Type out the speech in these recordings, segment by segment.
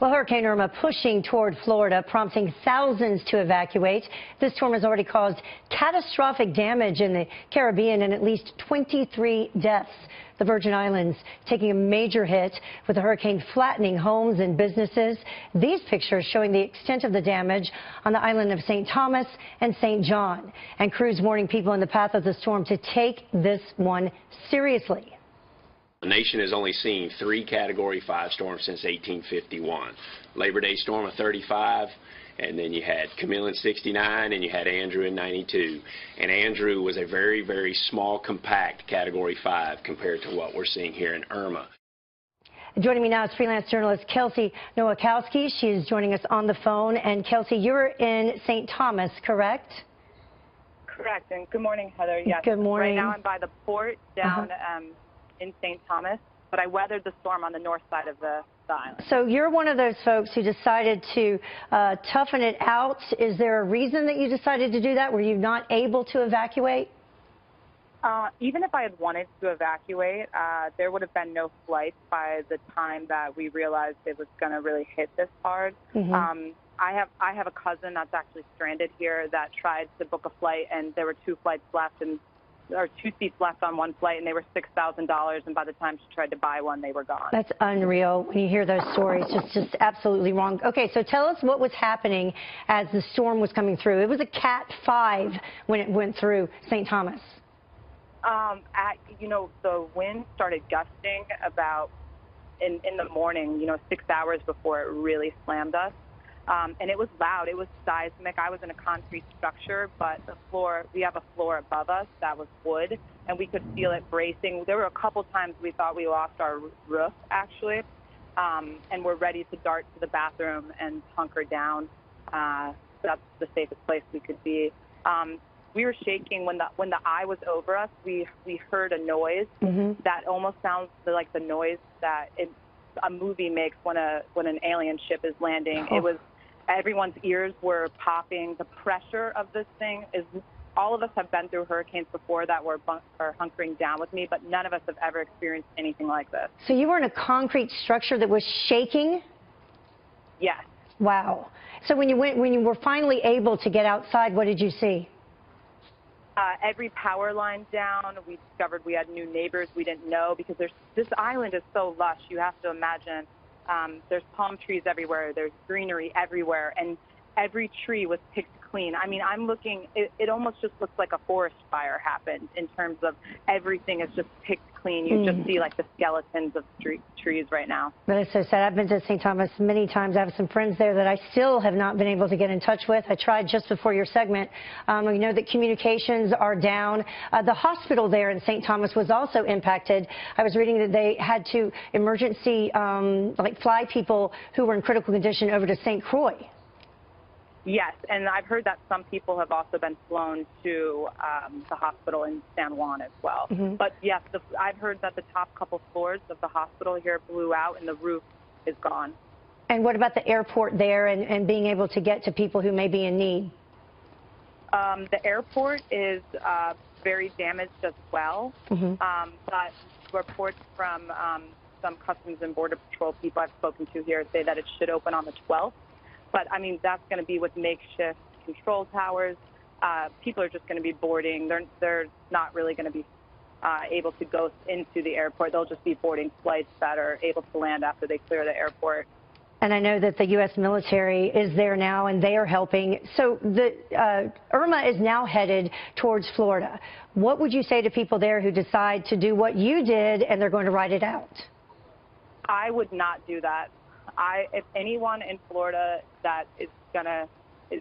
Well, Hurricane Irma pushing toward Florida, prompting thousands to evacuate. This storm has already caused catastrophic damage in the Caribbean and at least 23 deaths. The Virgin Islands taking a major hit with the hurricane flattening homes and businesses. These pictures showing the extent of the damage on the island of St. Thomas and St. John. And crews warning people in the path of the storm to take this one seriously. The nation has only seen 3 Category 5 storms since 1851. Labor Day storm of 35, and then you had Camille in 69, and you had Andrew in 92. And Andrew was a very, very small, compact Category 5 compared to what we're seeing here in Irma. Joining me now is freelance journalist Kelsey Nowakowski. She is joining us on the phone. And Kelsey, you're in St. Thomas, correct? Correct. And good morning, Heather. Yes. Good morning. Right now I'm by the port down in St. Thomas, but I weathered the storm on the north side of the island. So you're one of those folks who decided to toughen it out. Is there a reason that you decided to do that? Were you not able to evacuate? Even if I had wanted to evacuate, there would have been no flights by the time that we realized it was going to really hit this hard. I have a cousin that's actually stranded here that tried to book a flight, and there were 2 flights left, or 2 seats left on one flight, and they were $6,000, and by the time she tried to buy one, they were gone. That's unreal when you hear those stories. Just absolutely wrong. Okay, so tell us what was happening as the storm was coming through. It was a Cat 5 when it went through St. Thomas. The wind started gusting about in the morning, 6 hours before it really slammed us. And it was loud. It was seismic. I was in a concrete structure, but we have a floor above us that was wood, and we could feel it bracing. There were a couple times we thought we lost our roof, actually, and we're ready to dart to the bathroom and hunker down. That's the safest place we could be. We were shaking when the eye was over us. We heard a noise that almost sounds like the noise that a movie makes when an alien ship is landing. It was. Everyone's ears were popping. The pressure of this thing is, all of us have been through hurricanes before that were hunkering down with me, but none of us have ever experienced anything like this. So you were in a concrete structure that was shaking? Yes. Wow. So when you were finally able to get outside, what did you see? Every power line down. We discovered we had new neighbors we didn't know, because this island is so lush. You have to imagine. There's palm trees everywhere. There's greenery everywhere, and every tree was picked clean. I mean, I'm looking, it almost just looks like a forest fire happened in terms of everything is just picked clean. You just see like the skeletons of trees right now. That is so sad. I've been to St. Thomas many times. I have some friends there that I still have not been able to get in touch with. I tried just before your segment. We know that communications are down. The hospital there in St. Thomas was also impacted. I was reading that they had to emergency fly people who were in critical condition over to St. Croix. Yes, and I've heard that some people have also been flown to the hospital in San Juan as well. But yes, I've heard that the top couple floors of the hospital here blew out and the roof is gone. And what about the airport there and being able to get to people who may be in need? The airport is very damaged as well, but reports from some Customs and Border Patrol people I've spoken to here say that it should open on the 12th. But, I mean, that's going to be with makeshift control towers. People are just going to be boarding. They're not really going to be able to go into the airport. They'll just be boarding flights that are able to land after they clear the airport. And I know that the U.S. military is there now, and they are helping. So Irma is now headed towards Florida. What would you say to people there who decide to do what you did and they're going to ride it out? I would not do that. If anyone in Florida that is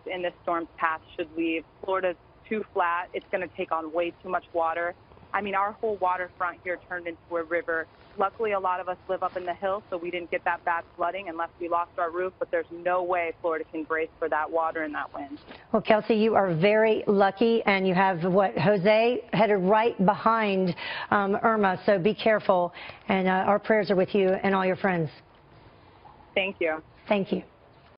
in this storm's path should leave. Florida's too flat. It's going to take on way too much water. I mean, our whole waterfront here turned into a river. Luckily, a lot of us live up in the hills, so we didn't get that bad flooding unless we lost our roof. But there's no way Florida can brace for that water and that wind. Well, Kelsey, you are very lucky, and you have Jose headed right behind Irma. So be careful, and our prayers are with you and all your friends. Thank you. Thank you.